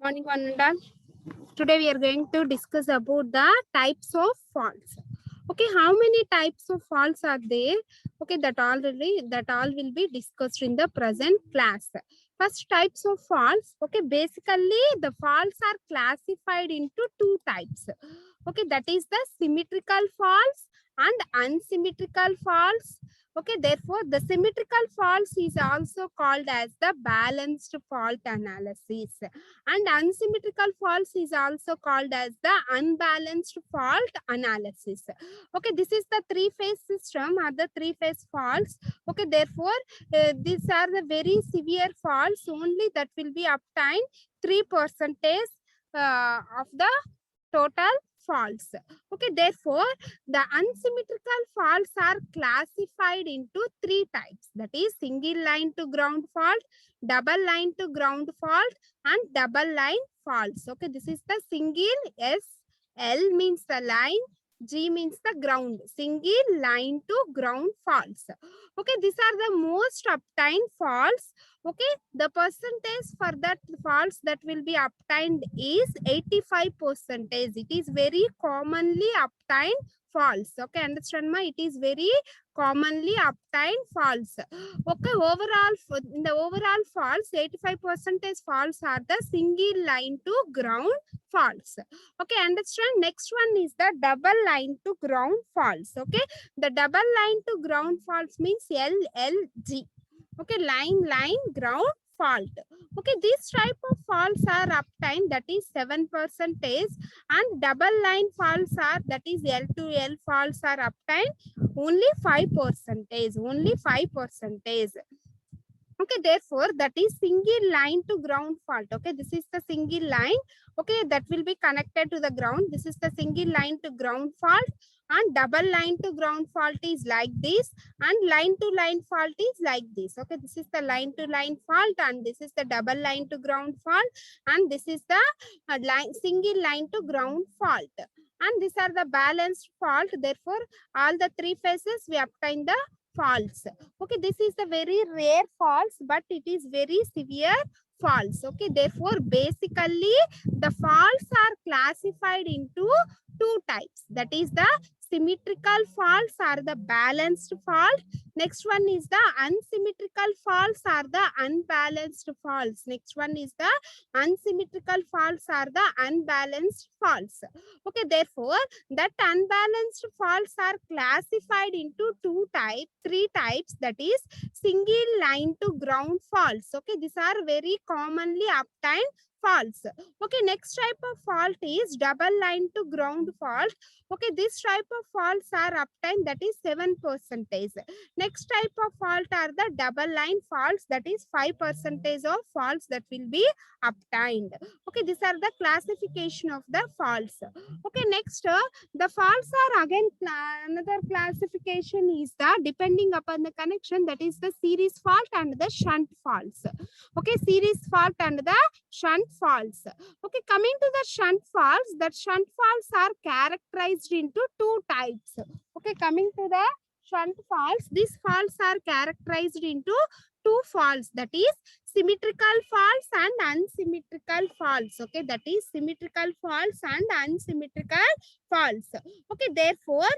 Morning, one and all. Today we are going to discuss about the types of faults. Okay, how many types of faults are there? Okay, that all will be discussed in the present class. First, types of faults. Okay, basically the faults are classified into two types. Okay, that is the symmetrical faults and unsymmetrical faults. Okay, therefore the symmetrical faults is also called as the balanced fault analysis, and unsymmetrical faults is also called as the unbalanced fault analysis. Okay, this is the three-phase system or the three-phase faults. Okay, therefore these are the very severe faults only that will be obtained 3% of the total faults. Okay, therefore the unsymmetrical faults are classified into three types, that is single line to ground fault, double line to ground fault, and double line faults. Okay, this is the single. S L means the line, G means the ground, single line to ground faults. Okay, these are the most obtained faults. Okay, the percentage for that faults that will be obtained is 85%. It is very commonly obtained faults. Okay, understand ma? It is very commonly obtained faults. Okay, overall in the overall faults, 85% faults are the single line to ground faults. Okay, understand. Next one is the double line to ground faults. Okay, the double line to ground faults means LLG. Okay, line ground fault. Okay, this type of faults are obtained, that is 7%, and double line faults are, that is L to L faults are obtained only 5%. Only 5%. Okay, therefore that is single line to ground fault. Okay, this is the single line. Okay, that will be connected to the ground. This is the single line to ground fault, and double line to ground fault is like this, and line to line fault is like this. Okay, this is the line to line fault, and this is the double line to ground fault, and this is the single line to ground fault, and these are the balanced fault. Therefore all the three phases we obtain the faults. Okay, this is a very rare faults, but it is very severe faults. Okay, therefore basically the faults are classified into two types, that is the symmetrical faults or the balanced fault. Next one is the unsymmetrical faults or the unbalanced faults. Next one is the unsymmetrical faults or the unbalanced faults. Okay, therefore that unbalanced faults are classified into three types, that is single line to ground faults. Okay, these are very commonly obtained faults. Okay, next type of fault is double line to ground fault. Okay, this type of faults are obtained, that is 7%. Next type of fault are the double line faults, that is 5% of faults that will be obtained. Okay, these are the classification of the faults. Okay, next the faults are again another classification is the depending upon the connection, that is the series fault and the shunt faults. Okay, series fault and the shunt faults. Okay, coming to the shunt faults, that shunt faults are characterized into two types. Okay, coming to the shunt faults, these faults are characterized into two faults, that is symmetrical faults and unsymmetrical faults. Okay, that is symmetrical faults and unsymmetrical faults. Okay, therefore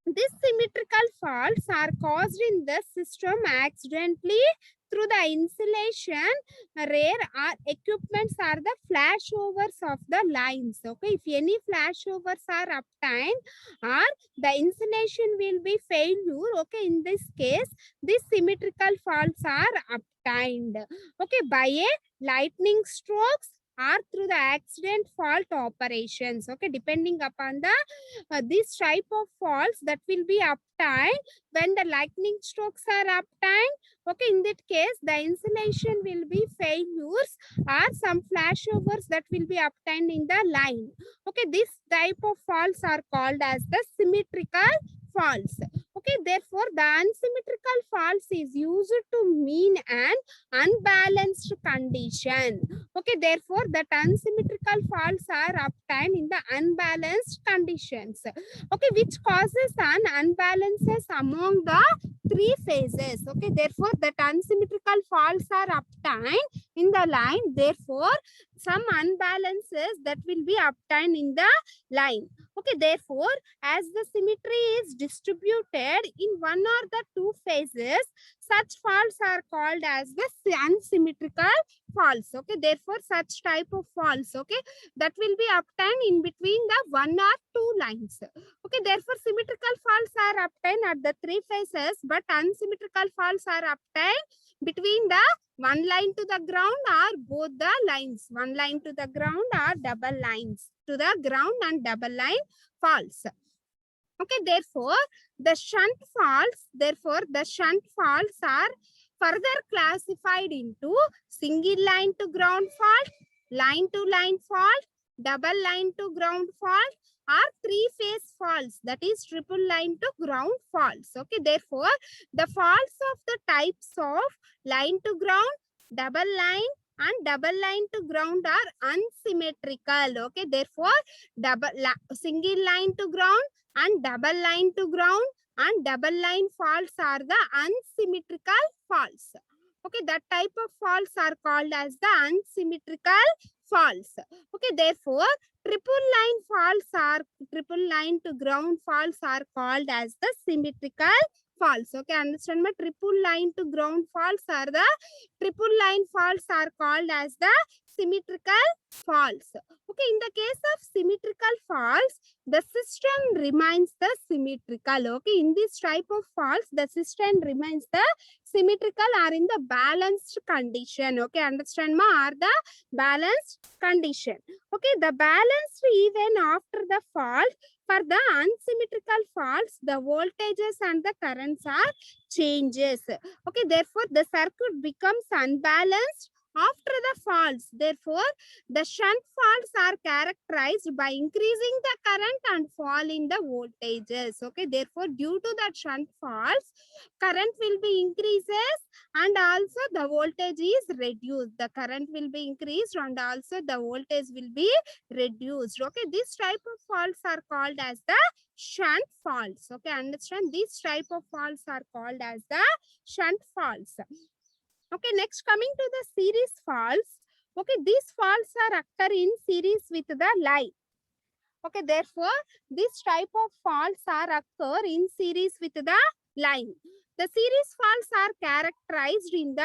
these symmetrical faults are caused in the system accidentally through the insulation, rare or equipments are the flashovers of the lines. Okay, if any flashovers are obtained or the insulation will be failure, okay, in this case these symmetrical faults are obtained. Okay, by a lightning strokes or through the accident fault operations. Okay, depending upon the this type of faults that will be obtained when the lightning strokes are obtained. Okay, in that case the insulation will be failures or some flashovers that will be obtained in the line. Okay, this type of faults are called as the symmetrical faults. Okay, therefore the unsymmetrical faults is used to mean an unbalanced condition. Okay, therefore that unsymmetrical faults are obtained in the unbalanced conditions. Okay, which causes an unbalances among the three phases. Okay, therefore that unsymmetrical faults are obtained obtained in the line. Therefore, some unbalances that will be obtained in the line. Okay, therefore, as the symmetry is distributed in one or the two phases, such faults are called as the unsymmetrical faults. Okay, therefore, such type of faults, okay, that will be obtained in between the one or two lines. Okay, therefore, symmetrical faults are obtained at the three phases, but unsymmetrical faults are obtained between the one line to the ground or both the lines. One line to the ground or double lines to the ground and double line faults. Okay, therefore, the shunt faults are further classified into single line to ground fault, line to line fault, double line to ground fault, or three-phase faults, that is triple line to ground faults. Okay, therefore, the faults of the types of line to ground, double line, and double line to ground are unsymmetrical. Okay, therefore, single line to ground and double line to ground and double line faults are the unsymmetrical faults. Okay, that type of faults are called as the unsymmetrical faults. Okay, therefore, triple line to ground faults are called as the symmetrical faults. Okay, understand my triple line to ground faults are called as the symmetrical faults. Okay, in the case of symmetrical faults, the system remains the symmetrical. Okay, in this type of faults, the system remains the symmetrical or in the balanced condition. Okay, understand ma, are the balanced condition. Okay, the balanced even after the fault. For the unsymmetrical faults, the voltages and the currents are changes. Okay, therefore the circuit becomes unbalanced after the faults. Therefore, the shunt faults are characterized by increasing the current and fall in the voltages. Okay, therefore, due to that shunt faults, current will be increases and also the voltage is reduced. The current will be increased and also the voltage will be reduced. Okay, this type of faults are called as the shunt faults. Okay, understand, this type of faults are called as the shunt faults. Okay, next coming to the series faults. Okay, these faults are occur in series with the line. Okay, therefore, this type of faults are occur in series with the line. The series faults are characterized in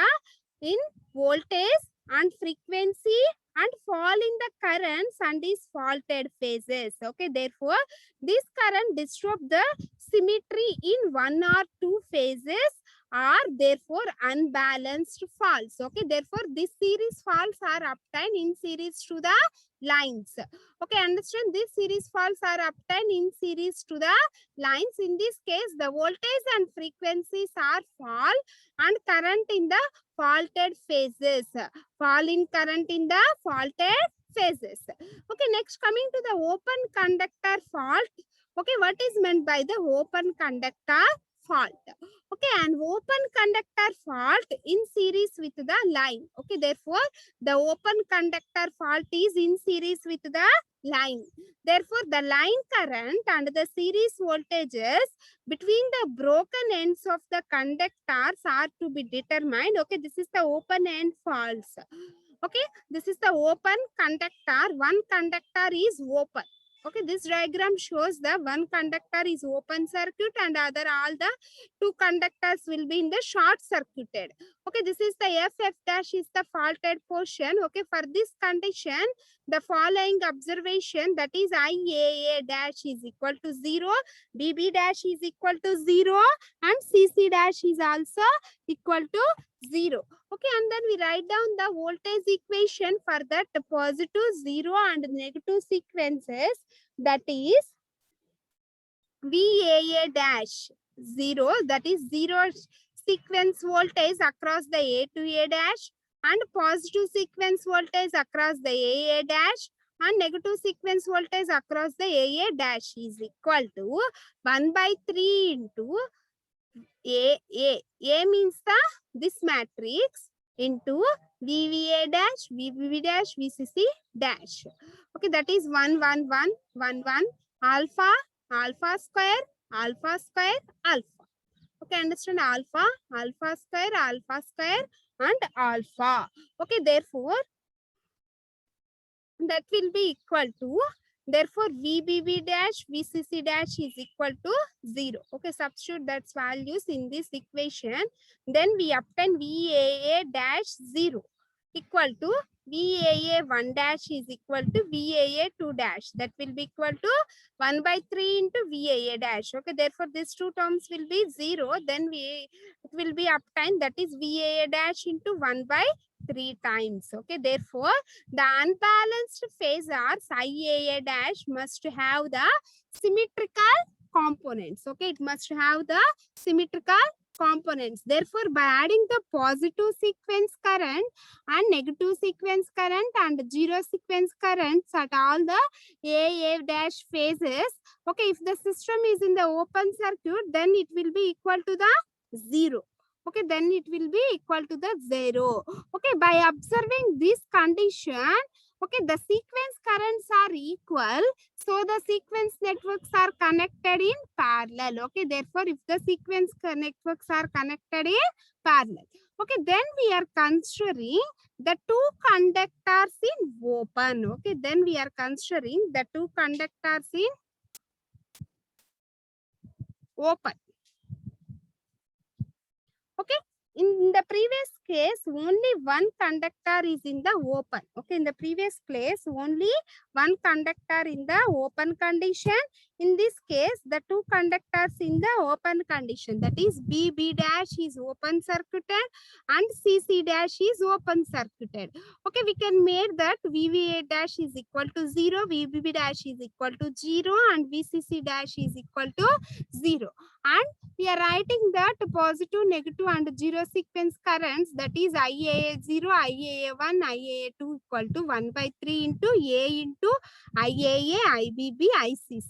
voltage and frequency and fall in the currents and is faulted phases. Okay, therefore, this current disrupt the symmetry in one or two phases are therefore unbalanced faults. Okay, therefore, this series faults are obtained in series to the lines. Okay, understand, these series faults are obtained in series to the lines. In this case, the voltage and frequencies are fall and current in the faulted phases. Fall in current in the faulted phases. Okay, next coming to the open conductor fault. Okay, what is meant by the open conductor fault? Okay, an open conductor fault in series with the line. Okay, therefore, the open conductor fault is in series with the line. Therefore, the line current and the series voltages between the broken ends of the conductors are to be determined. Okay, this is the open end faults. Okay, this is the open conductor. One conductor is open. Okay, this diagram shows the one conductor is open circuit and other all the two conductors will be in the short circuited. Okay, this is the FF dash is the faulted portion. Okay, for this condition, the following observation, that is IAA dash is equal to 0, BB dash is equal to 0 and CC dash is also equal to 0. Okay, and then we write down the voltage equation for that positive, 0 and negative sequences, that is VAA dash 0, that is 0 sequence voltage across the A to A dash and positive sequence voltage across the AA dash and negative sequence voltage across the AA dash is equal to 1 by 3 into A means this matrix into VVA dash, VBB dash, VCC dash. Okay, that is 1, 1, 1, 1, 1, alpha, alpha square, alpha square, alpha. Okay, understand, alpha, alpha square, and alpha. Okay, therefore that will be equal to, therefore VBB dash VCC dash is equal to 0. Okay, substitute that's values in this equation. Then we obtain VAA dash 0 equal to VAA 1 dash is equal to VAA 2 dash. That will be equal to 1 by 3 into VAA dash. Okay, therefore these two terms will be 0. Then it will be obtained, that is VAA dash into 1 by 3 times. Okay, therefore the unbalanced phasors IAA dash must have the symmetrical components. Okay, it must have the symmetrical components. Therefore, by adding the positive sequence current and negative sequence current and zero sequence currents at all the AA dash phases, okay, if the system is in the open circuit, then it will be equal to the 0. Okay, then it will be equal to the 0. Okay, by observing this condition, okay, the sequence currents are equal, so the sequence networks are connected in parallel. Okay, therefore if the sequence networks are connected in parallel, okay, then we are considering the two conductors in open. Okay, then we are considering the two conductors in open. Okay, in the previous case only one conductor is in the open. Okay, in the previous case only one conductor in the open condition. In this case the two conductors in the open condition, that is BB dash is open circuited and CC dash is open circuited. Okay, we can make that VVA dash is equal to 0, VBB dash is equal to 0 and VCC dash is equal to 0. And we are writing that positive, negative and zero sequence currents, that is IAA 0, IAA 1, IAA 2 equal to 1 by 3 into A into IAA, IBB, ICC.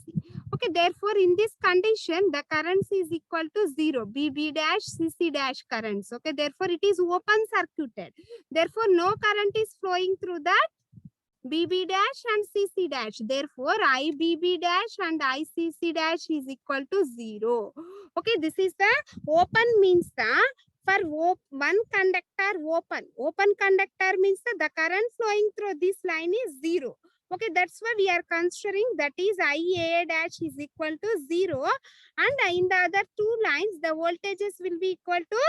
Okay, therefore in this condition the currents is equal to 0, BB dash, CC dash currents. Okay, therefore it is open circuited. Therefore no current is flowing through that BB dash and CC dash. Therefore, IBB dash and ICC dash is equal to 0. Okay, this is the open means the for one conductor open. Open conductor means the current flowing through this line is 0. Okay, that's why we are considering, that is IA dash is equal to 0. And in the other two lines, the voltages will be equal to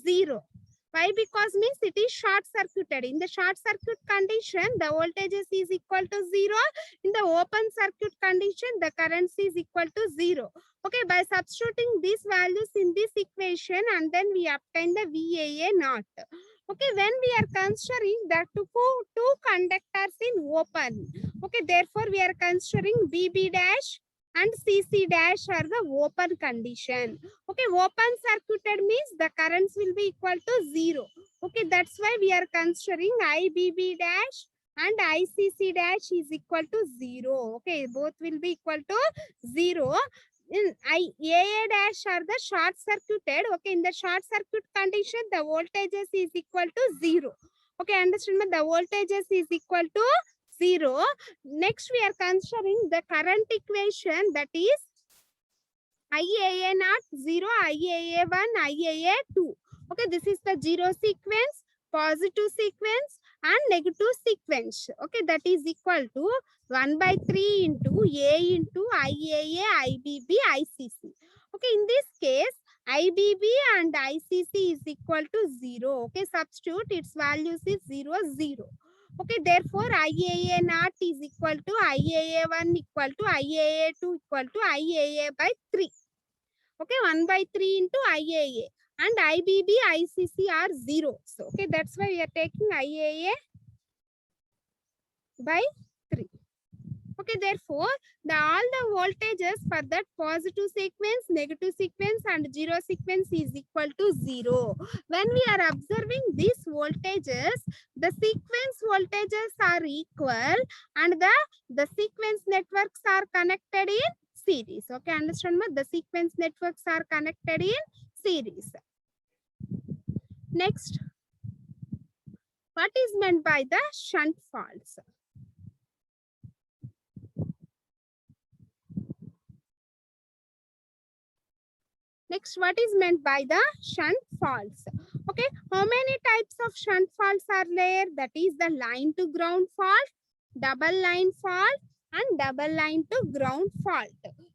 0. Why? Because means it is short circuited. In the short circuit condition, the voltages is equal to 0. In the open circuit condition, the currents is equal to 0. Okay, by substituting these values in this equation, and then we obtain the VAA naught. Okay, when we are considering that two conductors in open. Okay, therefore we are considering BB dash and CC dash are the open condition. Okay, open circuited means the currents will be equal to 0. Okay, that's why we are considering IBB dash and ICC dash is equal to 0. Okay, both will be equal to 0. In AA dash are the short circuited. Okay, in the short circuit condition, the voltages is equal to 0. Okay, understand me? The voltages is equal to 0. Next, we are considering the current equation, that is IAA naught 0, IAA 1, IAA 2. Okay, this is the zero sequence, positive sequence and negative sequence. Okay, that is equal to 1 by 3 into A into IAA, IBB, ICC. Okay, in this case, IBB and ICC is equal to 0. Okay, substitute its values is 0, 0. Okay, therefore IAA naught is equal to IAA 1 equal to IAA 2 equal to IAA by 3. Okay, 1 by 3 into IAA. And IBB, ICC are 0. So, okay, that's why we are taking IAA by 3. Okay, therefore, all the voltages for that positive sequence, negative sequence and zero sequence is equal to 0. When we are observing these voltages, the sequence voltages are equal and the sequence networks are connected in series. Okay, understand me? The sequence networks are connected in series. Next, what is meant by the shunt faults? Next, what is meant by the shunt faults? Okay, how many types of shunt faults are there? That is the line to ground fault, double line fault, and double line to ground fault.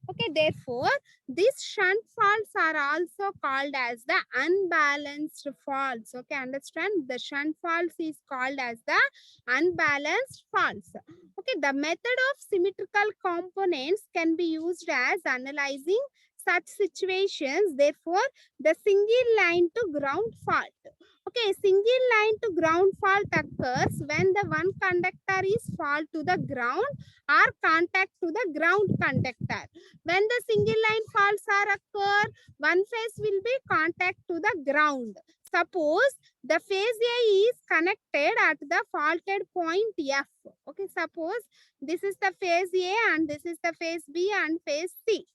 Okay, therefore, these shunt faults are also called as the unbalanced faults. Okay, understand? The shunt faults is called as the unbalanced faults. Okay, the method of symmetrical components can be used as analyzing such situations. Therefore, the single line to ground fault. Okay, single line to ground fault occurs when the one conductor is fall to the ground or contact to the ground conductor. When the single line faults are occur, one phase will be contact to the ground. Suppose the phase A is connected at the faulted point F. Okay, suppose this is the phase A and this is the phase B and phase C.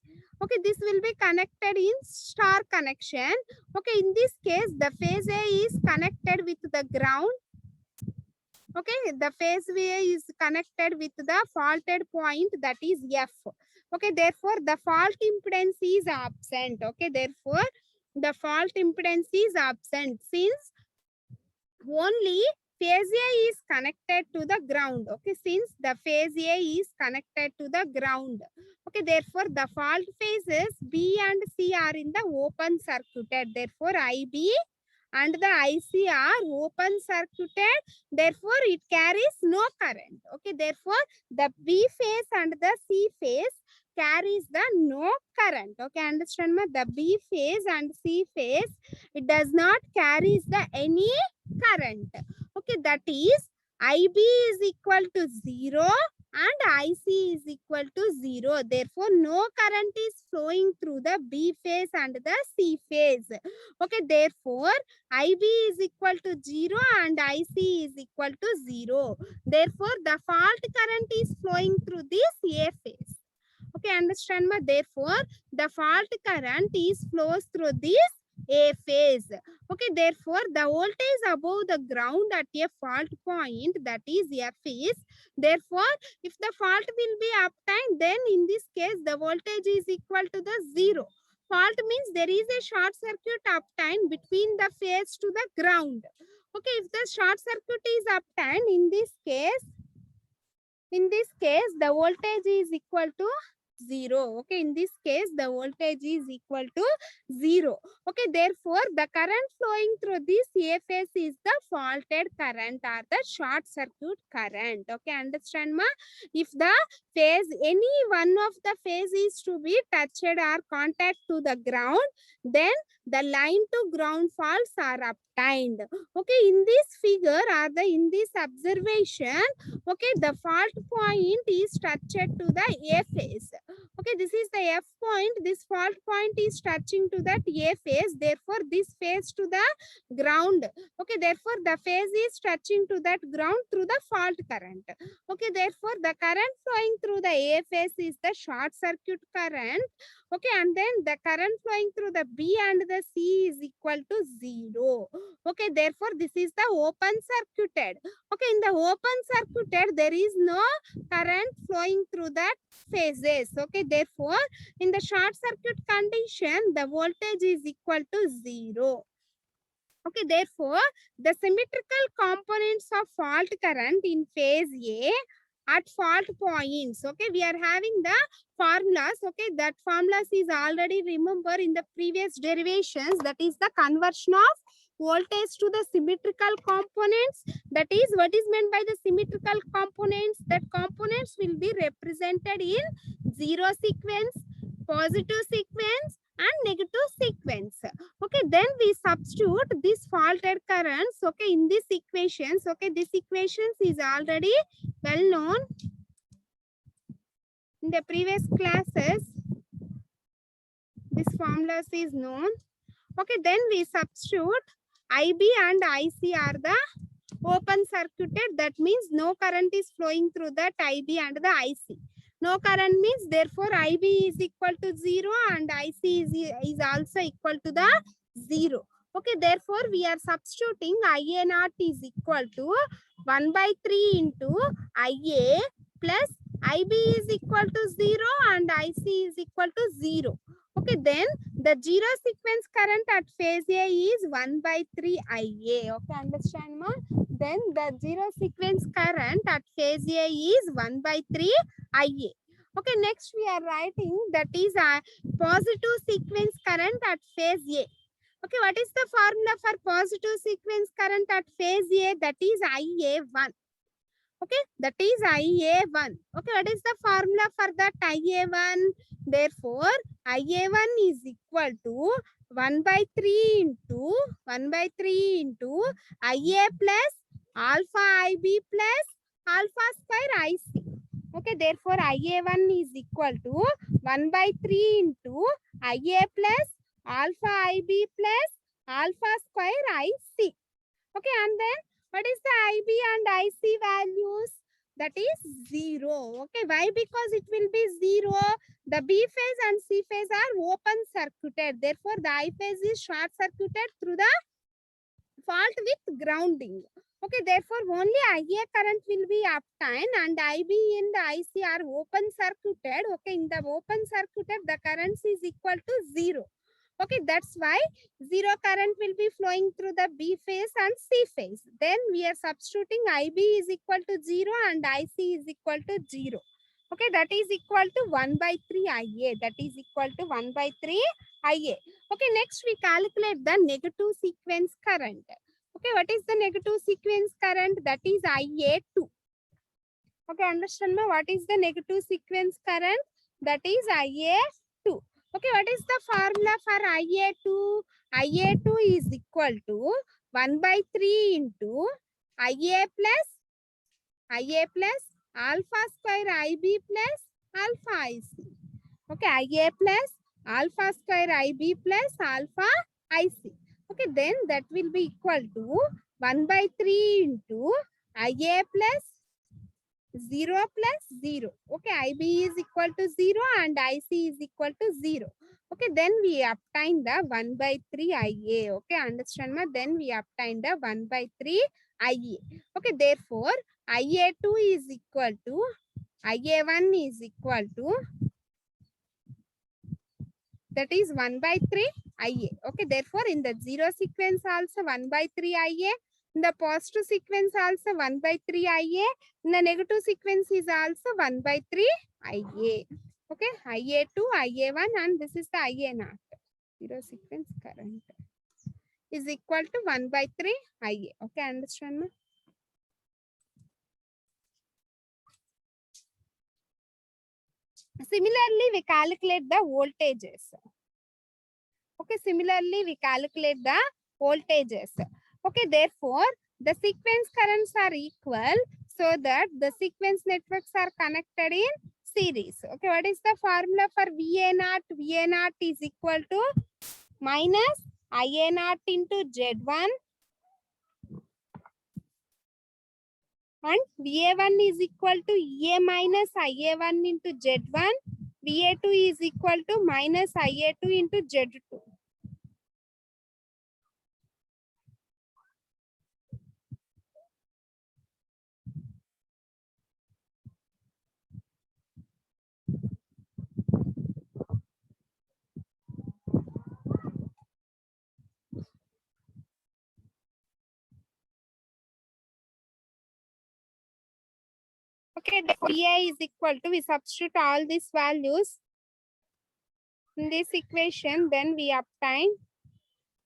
Okay, this will be connected in star connection. Okay, in this case, the phase A is connected with the ground. Okay, the phase A is connected with the faulted point, that is F. Okay, therefore, the fault impedance is absent. Okay, therefore, the fault impedance is absent since only phase A is connected to the ground. Okay, since the phase A is connected to the ground. Okay, therefore, the fault phases B and C are in the open circuited. Therefore, IB and the IC are open circuited. Therefore, it carries no current. Okay, therefore, the B phase and the C phase carries the no current. Okay, understand ma? The B phase and C phase, it does not carries the any current. Okay, that is IB is equal to 0 and IC is equal to 0. Therefore, no current is flowing through the B phase and the C phase. Okay, therefore, IB is equal to 0 and IC is equal to 0. Therefore, the fault current is flowing through this A phase. Okay, understand ma? Therefore, the fault current is flows through this A phase. Okay, therefore, the voltage above the ground at a fault point, that is F is, therefore, if the fault will be obtained, then in this case, the voltage is equal to the 0. Fault means there is a short circuit obtained between the phase to the ground. Okay, if the short circuit is obtained, in this case, the voltage is equal to 0. Okay, in this case, the voltage is equal to 0. Okay, therefore, the current flowing through this A phase is the faulted current or the short circuit current. Okay, understand ma? If the phase, any one of the phase is to be touched or contact to the ground, then the line to ground faults are obtained. Okay, in this figure or in this observation, okay, the fault point is touched to the A phase. Okay, this is the F point. This fault point is touching to that A phase. Therefore, this phase to the ground. Okay, therefore, the phase is touching to that ground through the fault current. Okay, therefore, the current flowing through the A phase is the short circuit current. Okay, and then the current flowing through the B and the C is equal to 0. Okay, therefore, this is the open circuited. Okay, in the open circuited, there is no current flowing through that phases. Okay, therefore, in the short circuit condition, the voltage is equal to 0. Okay, therefore, the symmetrical components of fault current in phase A at fault points. Okay, we are having the formulas. Okay, that formulas is already remember in the previous derivations. That is the conversion of voltage to the symmetrical components. That is what is meant by the symmetrical components. That components will be represented in 0 sequence, positive sequence, and negative sequence. Okay, then we substitute this faulted currents. Okay, in these equations. Okay, this equations is already well known in the previous classes. This formulas is known. Okay, then we substitute IB and IC are the open circuited. That means no current is flowing through that IB and the IC. No current means therefore IB is equal to 0 and IC is also equal to the 0. Okay, therefore we are substituting IA naught is equal to 1 by 3 into IA plus IB is equal to 0 and IC is equal to 0. Okay, Okay, then the zero sequence current at phase A is 1 by 3 IA. Okay, understand ma? Then the zero sequence current at phase A is 1 by 3 IA. Okay, next we are writing that is a positive sequence current at phase A. Okay, what is the formula for positive sequence current at phase A? That is IA1. Okay, that is IA1. Okay, what is the formula for that IA1? Therefore, IA1 is equal to 1 by 3 into IA plus alpha IB plus alpha square IC. Okay, therefore, IA1 is equal to 1 by 3 into IA plus alpha IB plus alpha square IC. Okay, and then what is the IB and IC values? That is 0. Okay, why? Because it will be 0. The B phase and C phase are open circuited. Therefore, the I phase is short circuited through the fault with grounding. Okay, therefore, only IA current will be obtained and IB and IC are open circuited. Okay, in the open circuited, the current is equal to 0. Okay, that's why zero current will be flowing through the B phase and C phase. Then we are substituting IB is equal to 0 and IC is equal to 0. Okay, that is equal to 1 by 3 IA. That is equal to 1 by 3 IA. Okay, next we calculate the negative sequence current. Okay, what is the negative sequence current? That is IA2. Okay, understand me? What is the negative sequence current? That is IA2. Okay, what is the formula for IA2? IA2 is equal to 1 by 3 into IA plus alpha square IB plus alpha IC. Okay, IA plus alpha square IB plus alpha IC. Okay, then that will be equal to 1 by 3 into IA plus 0 plus 0. Okay, IB is equal to 0 and IC is equal to 0. Okay, then we obtain the 1 by 3 IA. Okay, understand ma? Then we obtain the 1 by 3 IA. Okay, therefore, IA2 is equal to, IA1 is equal to, that is 1 by 3 IA. Okay, therefore, in the zero sequence also 1 by 3 IA. In the positive sequence also 1 by 3 IA. In the negative sequence is also 1 by 3 IA. Okay, IA2, IA1 and this is the IA0. Zero sequence current is equal to 1 by 3 IA. Okay, understand me? Similarly, we calculate the voltages. Okay, similarly, we calculate the voltages. Okay, therefore, the sequence currents are equal so that the sequence networks are connected in series. Okay, what is the formula for VA0? VA0 is equal to minus IA0 into Z1 and VA1 is equal to EA minus IA1 into Z1. VA2 is equal to minus IA2 into Z2. Okay, the VA is equal to, we substitute all these values in this equation, then we obtain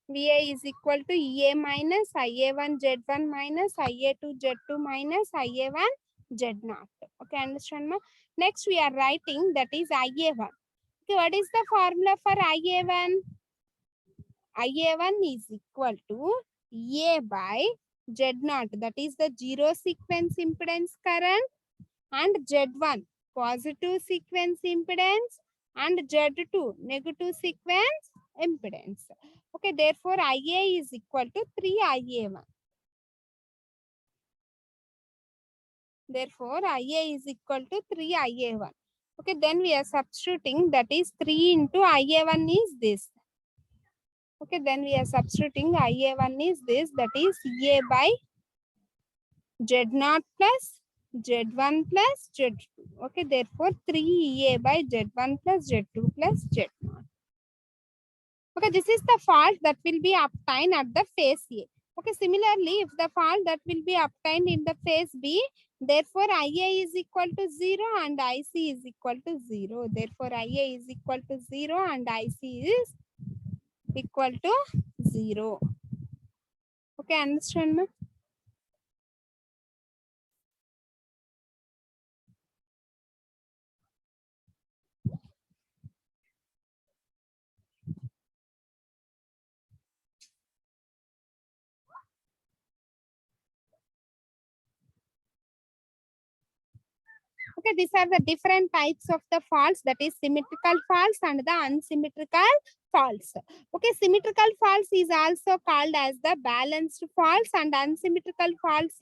VA is equal to EA minus IA1 Z1 minus IA2 Z2 minus IA1 Z0. Okay, understand ma? Next we are writing that is IA1. Okay, what is the formula for IA1? IA1 is equal to A by Z0, that is the zero sequence impedance current, and Z1 positive sequence impedance and Z2 negative sequence impedance. Okay, therefore IA is equal to 3 IA1. Therefore IA is equal to 3 IA1. Okay, then we are substituting, that is 3 into IA1 is this. Okay, then we are substituting IA1 is this, that is A by Z0 plus Z1 plus Z2. Okay, therefore 3 EA by Z1 plus Z2 plus Z0. Okay, this is the fault that will be obtained at the phase A. Okay, similarly, if the fault that will be obtained in the phase B, therefore IA is equal to 0 and IC is equal to 0. Therefore, IA is equal to 0 and IC is equal to 0. Okay, understand, ma'am? Okay, these are the different types of the faults, that is symmetrical faults and the unsymmetrical faults. Okay, symmetrical faults is also called as the balanced faults and unsymmetrical faults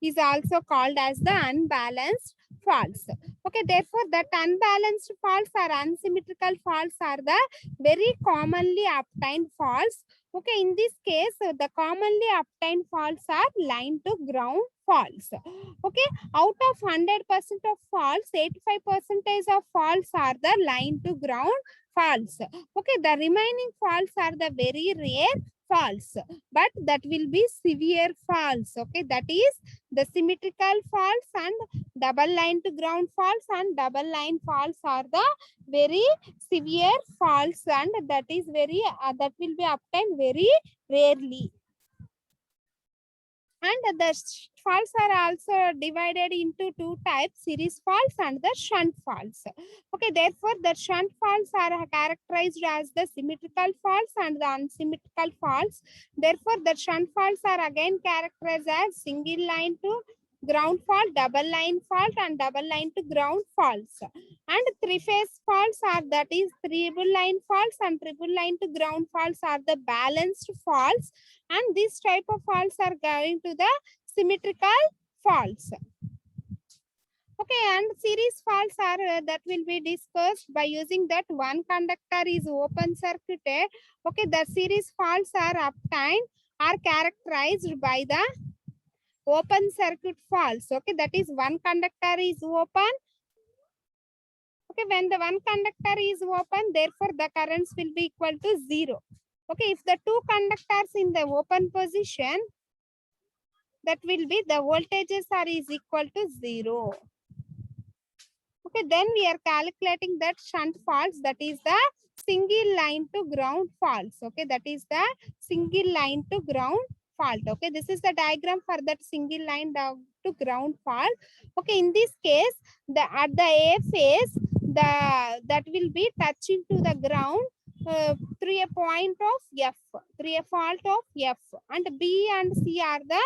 is also called as the unbalanced faults. Okay, therefore that unbalanced faults or unsymmetrical faults are the very commonly obtained faults. Okay, in this case, the commonly obtained faults are line to ground faults. Okay, out of 100% of faults, 85% of faults are the line to ground faults. Okay, the remaining faults are the very rare faults, but that will be severe faults. Okay, that is the symmetrical faults and double line to ground faults and double line faults are the very severe faults, and that is very that will be obtained very rarely. And the faults are also divided into two types, series faults and the shunt faults. Okay, therefore the shunt faults are characterized as the symmetrical faults and the unsymmetrical faults. Therefore the shunt faults are again characterized as single line to ground fault, double line fault and double line to ground faults. And three-phase faults are, that is triple line faults and triple line to ground faults are the balanced faults, and this type of faults are going to the symmetrical faults. Okay, and series faults are that will be discussed by using that one conductor is open circuited. Okay, the series faults are obtained, are characterized by the open circuit faults. Okay, that is one conductor is open. Okay, when the one conductor is open, therefore the currents will be equal to 0. Okay, if the two conductors in the open position, that will be the voltages are is equal to 0. Okay, then we are calculating that shunt faults, that is the single line to ground faults. Okay, that is the single line to ground fault. Okay, this is the diagram for that single line to ground fault. Okay, in this case, the at the A phase, that will be touching to the ground through a point of F, through a fault of F, and B and C are the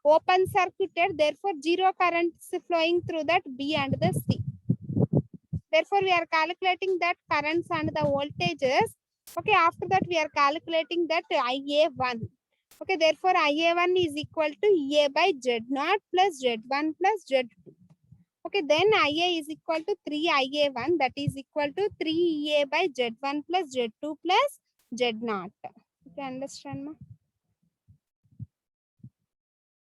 open circuited, therefore zero currents flowing through that B and the C. Therefore, we are calculating that currents and the voltages. Okay, after that we are calculating that IA1. Okay, therefore IA1 is equal to EA by Z0 plus Z1 plus Z2. Okay, then IA is equal to 3IA1, that is equal to 3EA by Z1 plus Z2 plus Z0. Okay, understand, ma?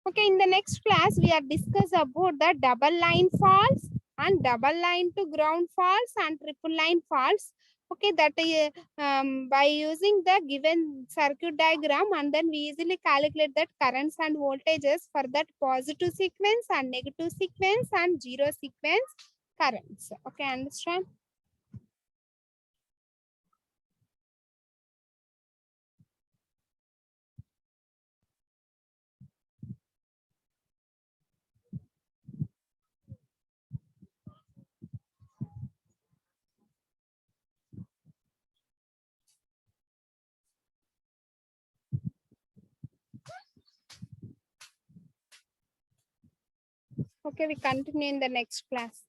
Okay, in the next class, we are discuss about the double line faults and double line to ground faults and triple line faults. Okay, that by using the given circuit diagram, and then we easily calculate that currents and voltages for that positive sequence and negative sequence and zero sequence currents. Okay, understand? Okay, we continue in the next class.